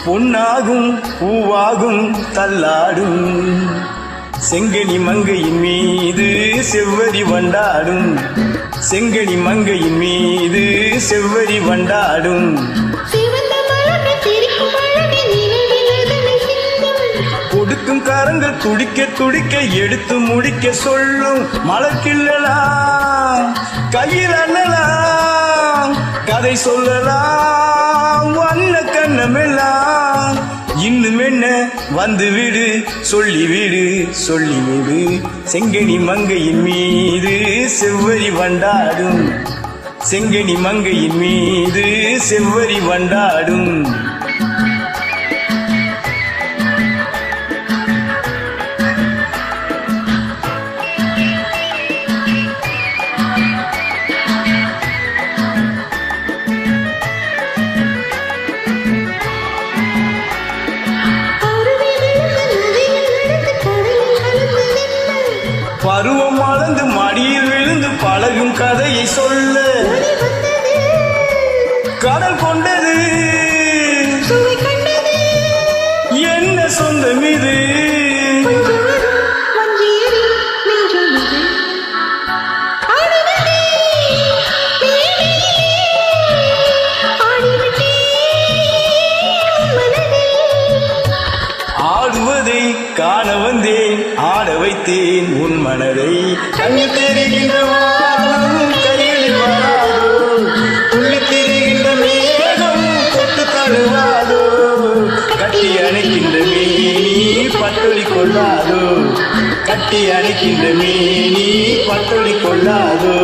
பொன்னாகும் பூவாகும் தள்ளாடும் செங்கனி மங்கையின் மீது செவ்வரி வண்டாடும் செங்கனி மங்கையின் மீது செவ்வரி வண்டாடும் கொடுக்கும் கரங்கள் துடிக்க துடிக்க எடுத்து முடிக்க சொல்லும் மலர்கிள்ளலாம் கையில் அண்ணலாம் கதை சொல்லலாம் வண்ண கண்ணமெல்லாம் இன்னும் என்ன வந்து விடு சொல்லிவிடு சொல்லிவிடு செங்கனி மங்கையின் மீது செவ்வரி வண்டாடும் செங்கனி மங்கையின் மீது செவ்வரி வண்டாடும் பருவம் மலர்ந்து மடியில் விழுந்து பழகும் கதையை சொல்ல கடல் கொண்டது என்ன சொந்தம் இது ஆடுவதை காண வந்தேன் ஆட வைத்தேன் உன் மனதை கண்ணி தெரிகின்ற வானம் கைகளில் வராதோ துள்ளி திரிகின்ற மேகம் கொத்து தழுவாதோ கட்டி அணைக்கின்ற மேனி பட்டொலி கொள்ளாதோ கட்டி அணைக்கின்ற மேனி பட்டொலி கொள்ளாதோ